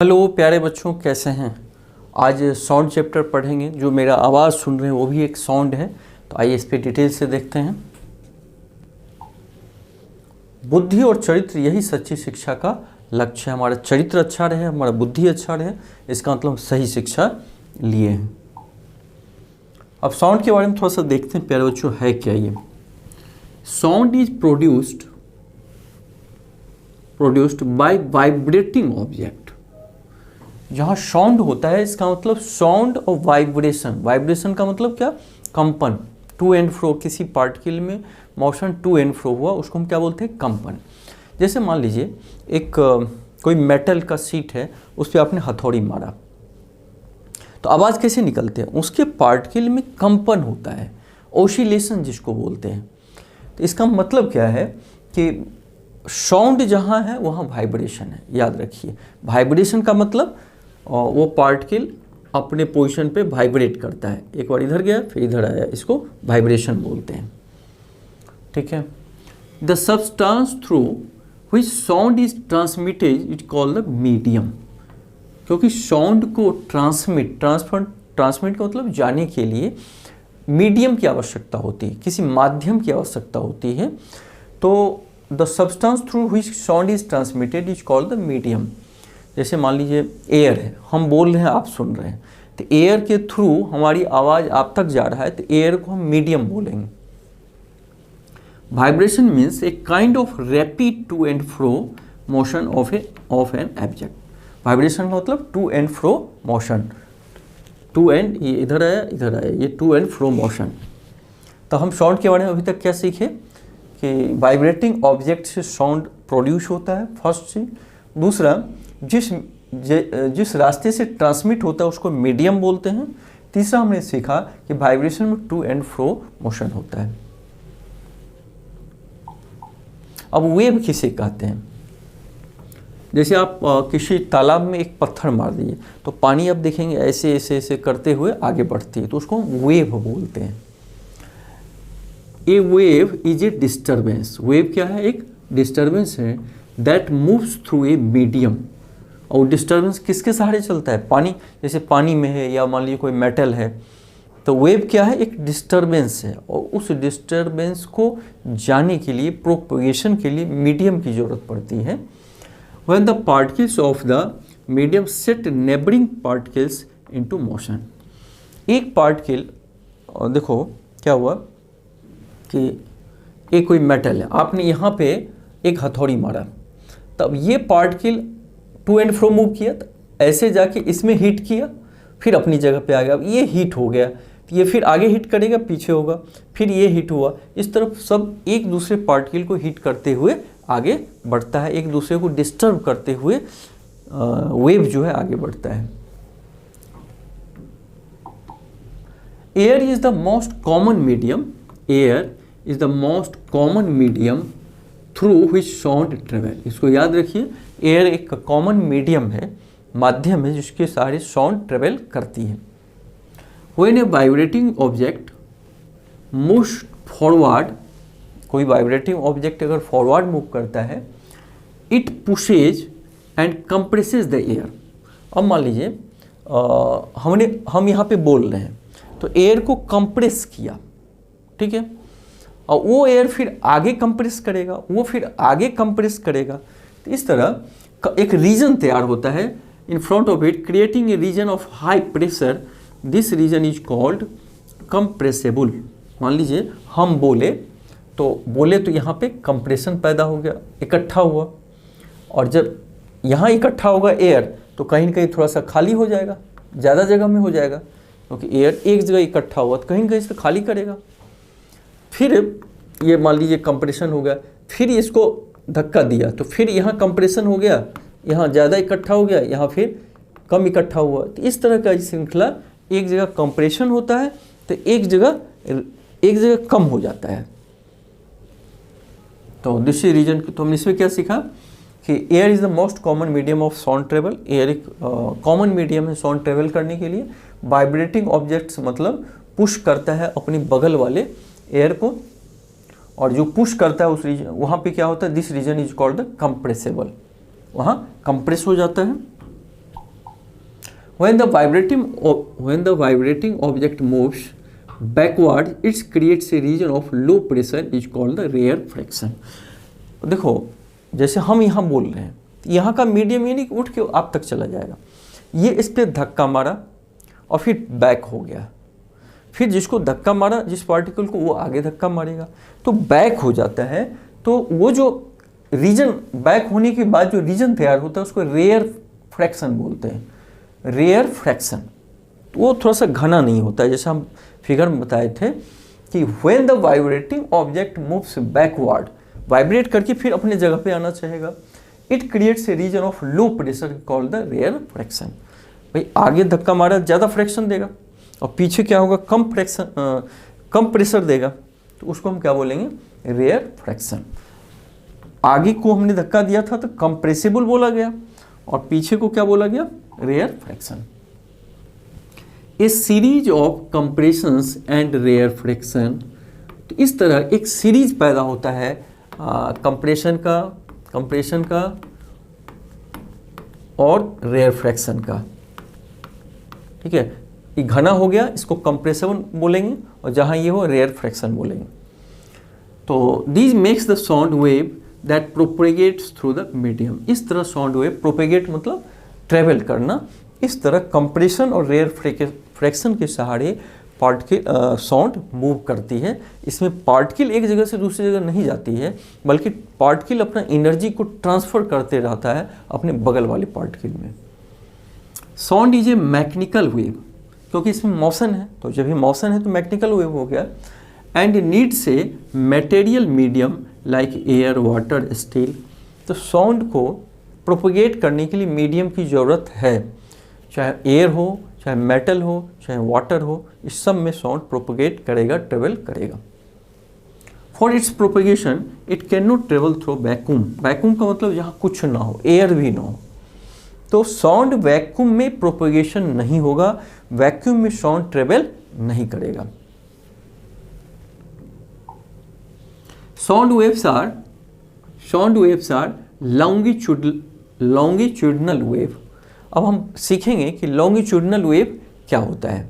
Hello प्यारे बच्चों, कैसे हैं। आज साउंड चैप्टर पढ़ेंगे। जो मेरा आवाज़ सुन रहे हैं वो भी एक साउंड है। तो आइए इस पे डिटेल से देखते हैं। बुद्धि और चरित्र यही सच्ची शिक्षा का लक्ष्य है। हमारा चरित्र अच्छा रहे, हमारा बुद्धि अच्छा रहे, इसका मतलब सही शिक्षा लिए हैं। अब साउंड के बारे में थोड़ा सा देखते हैं प्यारे बच्चों, है क्या ये। Sound is produced by vibrating object. जहाँ साउंड होता है इसका मतलब साउंड और वाइब्रेशन। वाइब्रेशन का मतलब क्या? कंपन, टू एंड फ्रो। किसी पार्टिकल में मोशन टू एंड फ्रो हुआ, उसको हम क्या बोलते हैं? कंपन। जैसे मान लीजिए एक कोई मेटल का सीट है, उस पर आपने हथौड़ी मारा तो आवाज़ कैसे निकलते हैं? उसके पार्टिकल में कंपन होता है, ओसिलेशन जिसको बोलते हैं। तो इसका मतलब क्या है कि साउंड जहाँ है वहाँ वाइब्रेशन है। याद रखिए, वाइब्रेशन का मतलब वो पार्टिकल अपने पोजीशन पे वाइब्रेट करता है। एक बार इधर गया फिर इधर आया, इसको वाइब्रेशन बोलते हैं। ठीक है। The substance through which sound is transmitted is called the medium. क्योंकि साउंड को ट्रांसमिट का मतलब जाने के लिए मीडियम की आवश्यकता होती है, किसी माध्यम की आवश्यकता होती है। तो the substance through which sound is transmitted is called the medium. जैसे मान लीजिए एयर है, हम बोल रहे हैं, आप सुन रहे हैं, तो एयर के थ्रू हमारी आवाज़ आप तक जा रहा है, तो एयर को हम मीडियम बोलेंगे। Vibration means a kind of rapid to and fro motion of an object. Vibration का मतलब to and fro motion, to and, ये इधर आया, ये टू एंड फ्रो मोशन। तो हम साउंड के बारे में अभी तक क्या सीखे कि वाइब्रेटिंग ऑब्जेक्ट से साउंड प्रोड्यूस होता है, फर्स्ट चीज। दूसरा, जिस रास्ते से ट्रांसमिट होता है उसको मीडियम बोलते हैं। तीसरा हमने सीखा कि वाइब्रेशन में टू एंड फ्रो मोशन होता है। अब वेव किसे कहते हैं? जैसे आप किसी तालाब में एक पत्थर मार दिए तो पानी आप देखेंगे ऐसे ऐसे ऐसे करते हुए आगे बढ़ती है, तो उसको वेव बोलते हैं। A wave is a disturbance. Wave क्या है? एक डिस्टर्बेंस है that moves through a medium. और डिस्टर्बेंस किसके सहारे चलता है? पानी। जैसे पानी में है या मान लीजिए कोई मेटल है, तो वेव क्या है? एक डिस्टर्बेंस है, और उस डिस्टर्बेंस को जाने के लिए, प्रोपगेशन के लिए मीडियम की जरूरत पड़ती है। When the particles of the medium set neighbouring particles into motion. एक पार्टिकल, देखो क्या हुआ कि एक कोई मेटल है, आपने यहाँ पे एक हथौड़ी मारा, तब ये particle to and fro move किया, तो ऐसे जाके इसमें हिट किया, फिर अपनी जगह पे आ गया। अब ये हिट हो गया, तो ये फिर आगे हिट करेगा, पीछे होगा, फिर ये हिट हुआ। इस तरफ सब एक दूसरे पार्टिकल को हिट करते हुए आगे बढ़ता है, एक दूसरे को डिस्टर्ब करते हुए वेव जो है आगे बढ़ता है। Air is the most common medium. Air is the most common medium through which sound travel. इसको याद रखिए, एयर एक कॉमन मीडियम है, माध्यम है जिसके सहारे साउंड ट्रेवल करती है। When A vibrating object moves forward, कोई वाइब्रेटिंग ऑब्जेक्ट अगर फॉरवर्ड मूव करता है, it pushes and compresses the air. अब मान लीजिए हम यहाँ पे बोल रहे हैं, तो एयर को कंप्रेस किया, ठीक है, और वो एयर फिर आगे कंप्रेस करेगा, वो फिर आगे कंप्रेस करेगा। तो इस तरह एक रीजन तैयार होता है in front of it, creating a region of high pressure. This region is called compressible. मान लीजिए हम बोले तो यहाँ पे कंप्रेशन पैदा हो गया, इकट्ठा हुआ, और जब यहाँ इकट्ठा होगा एयर, तो कहीं ना कहीं थोड़ा सा खाली हो जाएगा, ज़्यादा जगह में हो जाएगा, क्योंकि एयर एक जगह इकट्ठा हुआ तो कहीं ना कहीं से खाली करेगा। फिर ये मान लीजिए कंप्रेशन हो गया, फिर इसको धक्का दिया तो फिर यहाँ कंप्रेशन हो गया, यहाँ ज़्यादा इकट्ठा हो गया, यहाँ फिर कम इकट्ठा हुआ। तो इस तरह का श्रृंखला, एक जगह कंप्रेशन होता है तो एक जगह कम हो जाता है। तो दूसरी रीजन, तो हमने इसमें क्या सीखा कि air is the most common medium of sound travel. Air एक कॉमन मीडियम है साउंड ट्रेवल करने के लिए। वाइब्रेटिंग ऑब्जेक्ट्स मतलब पुश करता है अपनी बगल वाले एयर को, और जो पुश करता है उस रीजन, वहाँ पे क्या होता है? This region is called the compressible. वहाँ कंप्रेस हो जाता है। when the vibrating object moves backward, it creates a region of low pressure is called the rear friction. देखो जैसे हम यहाँ बोल रहे हैं, यहाँ का मीडियम यानी कि उठ के आप तक चला जाएगा, ये इस पर धक्का मारा और फिर बैक हो गया, फिर जिसको धक्का मारा जिस पार्टिकल को वो आगे धक्का मारेगा तो बैक हो जाता है। तो वो जो रीजन बैक होने के बाद जो रीजन तैयार होता है उसको रेयर फ्रैक्शन बोलते हैं, रेयर फ्रैक्शन। वो थोड़ा सा घना नहीं होता है, जैसे हम फिगर में बताए थे कि when the vibrating object moves backward, vibrate करके फिर अपने जगह पे आना चाहेगा, it creates a region of low pressure called the rarefaction. भाई आगे धक्का मारा ज़्यादा फ्रैक्शन देगा और पीछे क्या होगा, कम प्रेशर देगा, तो उसको हम क्या बोलेंगे, रेयर फ्रैक्शन। आगे को हमने धक्का दिया था तो कंप्रेसिबल बोला गया और पीछे को क्या बोला गया, rarefaction. A series of compressions and rarefaction, तो इस तरह एक सीरीज पैदा होता है कंप्रेशन का और रेयर फ्रैक्शन का। ठीक है, ये घना हो गया, इसको कंप्रेसिबल बोलेंगे और जहां ये हो रेयर फ्रैक्शन बोलेंगे। तो this makes the sound wave that propagates through the medium. इस तरह साउंड वेव, प्रोपेगेट मतलब ट्रेवल करना, इस तरह कंप्रेशन और रेयर फ्रैक्शन के सहारे पार्टिकल साउंड मूव करती है। इसमें पार्टिकल एक जगह से दूसरी जगह नहीं जाती है, बल्कि पार्टिकल अपना एनर्जी को ट्रांसफर करते रहता है अपने बगल वाले पार्टिकल में। Sound is a mechanical wave, क्योंकि इसमें मोशन है, तो जब भी मोशन है तो मैकेनिकल वेव हो गया। And needs a material medium like air, water, steel. तो साउंड को प्रोपेगेट करने के लिए मीडियम की ज़रूरत है, चाहे एयर हो, चाहे मेटल हो, चाहे वाटर हो, इस सब में साउंड प्रोपेगेट करेगा, ट्रेवल करेगा। For its propagation it can not travel through vacuum. Vacuum का मतलब जहाँ कुछ ना हो, एयर भी ना हो, तो साउंड वैक्यूम में प्रोपेगेशन नहीं होगा, वैक्यूम में साउंड ट्रेवल नहीं करेगा। Sound waves are longitudinal wave. अब हम सीखेंगे कि लॉन्गिट्यूडनल वेव क्या होता है।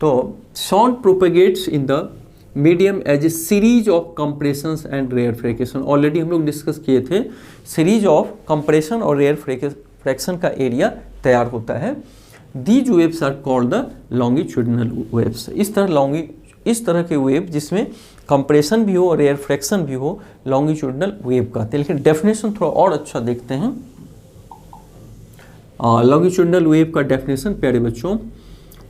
तो sound propagates in the medium as a series of compressions and rarefaction. Already हम लोग डिस्कस किए थे, सीरीज ऑफ कंप्रेशन और रेयर फ्रैक्शन का एरिया तैयार होता है। These waves are called the longitudinal waves. इस तरह के वेव जिसमें कंप्रेशन भी हो और रेयर फ्रैक्शन भी हो, लॉन्गिट्यूडनल वेव कहते हैं। लेकिन डेफिनेशन थोड़ा और अच्छा देखते हैं। लॉन्गिट्यूडनल वेव का डेफिनेशन प्यारे बच्चों,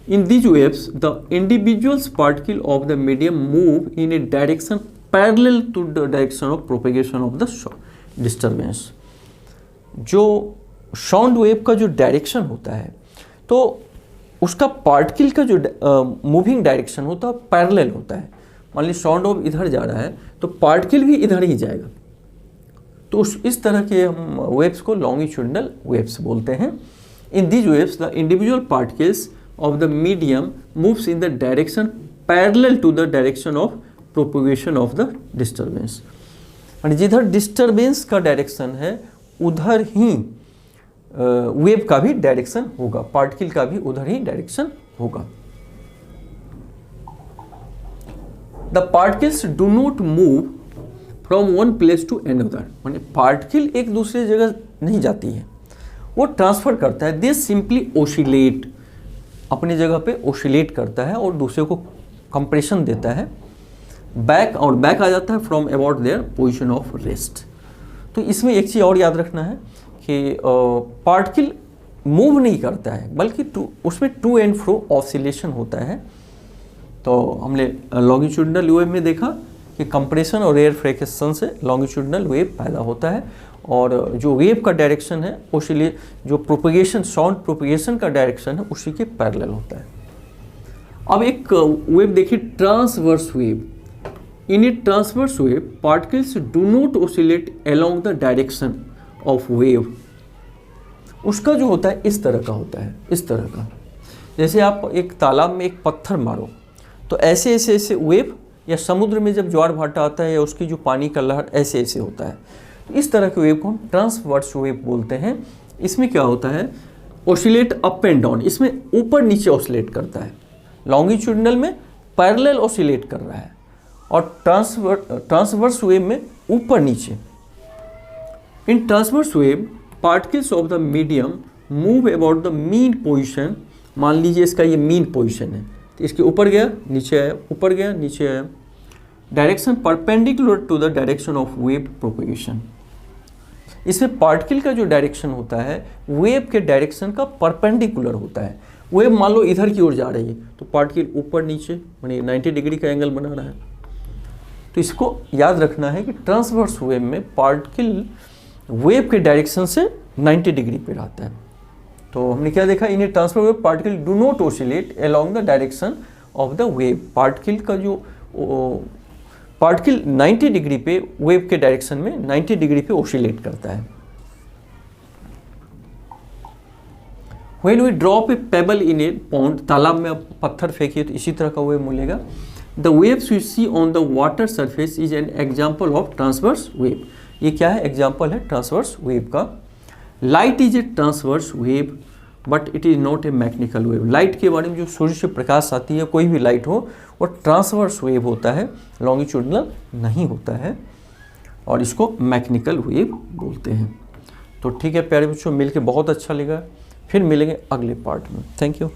in these waves the individuals particle of the medium move in a direction parallel to the direction of propagation of the disturbance. जो साउंड वेव का जो डायरेक्शन होता है, तो उसका पार्टिकल का जो मूविंग डायरेक्शन होता है पैरेलल होता है। मान लीजिए साउंड वेव इधर जा रहा है तो पार्टिकल भी इधर ही जाएगा, तो इस तरह के हम वेव्स को लॉन्गिट्यूडनल वेव्स बोलते हैं। In these waves the individual particles of the medium moves in the direction parallel to the direction of propagation of the disturbance. जिधर डिस्टर्बेंस का डायरेक्शन है उधर ही वेव का भी डायरेक्शन होगा, पार्टिकल का भी उधर ही डायरेक्शन होगा। The particles do not move from one place to another. माने पार्टिकल एक दूसरे जगह नहीं जाती है, वो ट्रांसफर करता है। दे सिंपली ओसिलेट, अपनी जगह पे ओसिलेट करता है और दूसरे को कंप्रेशन देता है, बैक आ जाता है from about their position of rest. तो इसमें एक चीज़ और याद रखना है कि पार्टिकल मूव नहीं करता है, बल्कि उसमें टू एंड फ्रो ऑसिलेशन होता है। तो हमने लॉन्गिट्यूडनल वेव में देखा कि कंप्रेशन और रेयर फ्रैक्शन से लॉन्गिट्यूडनल वेव पैदा होता है, और जो वेव का डायरेक्शन है उसलिए जो प्रोपेगेशन, साउंड प्रोपेगेशन का डायरेक्शन है उसी के पैरेलल होता है। अब एक वेव देखिए, transverse wave. In A transverse wave particles do not oscillate along the direction of wave. उसका जो होता है इस तरह का होता है, इस तरह का। जैसे आप एक तालाब में एक पत्थर मारो तो ऐसे वेव, या समुद्र में जब ज्वार भाटा आता है या उसकी जो पानी का लहर ऐसे होता है, इस तरह के वेव को हम ट्रांसवर्स वेव बोलते हैं। इसमें क्या होता है, ऑसिलेट अप एंड डाउन, इसमें ऊपर नीचे ऑसिलेट करता है। लॉन्गिट्यूडनल में पैरेलल ऑसिलेट कर रहा है और ट्रांसवर्स वेव में ऊपर नीचे। In transverse wave particles of the medium move about the mean position. मान लीजिए इसका ये मीन पोजिशन है, तो इसके ऊपर गया नीचे आया, ऊपर गया नीचे आया। Direction perpendicular to the direction of wave propagation. इसमें पार्टिकल का जो डायरेक्शन होता है वेव के डायरेक्शन का परपेंडिकुलर होता है। वेव मान लो इधर की ओर जा रही है तो पार्टिकल ऊपर नीचे माने 90 डिग्री का एंगल बना रहा है। तो इसको याद रखना है कि ट्रांसवर्स वेव में पार्टिकल वेव के डायरेक्शन से 90 डिग्री पे रहता है। तो हमने क्या देखा, in transverse wave particle do not oscillate along the direction of the wave. Particle का जो पार्टिकल 90 डिग्री पे वेव के डायरेक्शन में 90 डिग्री पे ऑसिलेट करता है। When we drop a pebble in a pond, तालाब में आप पत्थर फेंकिए तो इसी तरह का वेव मिलेगा। The waves we see on the water surface is an example of transverse wave। ये क्या है, एग्जाम्पल है ट्रांसवर्स वेव का। Light is a transverse wave but it is not a mechanical wave. Light के बारे में जो सूर्य से प्रकाश आती है, कोई भी लाइट हो, वो ट्रांसवर्स वेव होता है, लॉन्गिट्यूडनल नहीं होता है और इसको मैकेनिकल वेव बोलते हैं। तो ठीक है प्यारे बच्चों, मिलके बहुत अच्छा लगा। फिर मिलेंगे अगले पार्ट में। Thank you.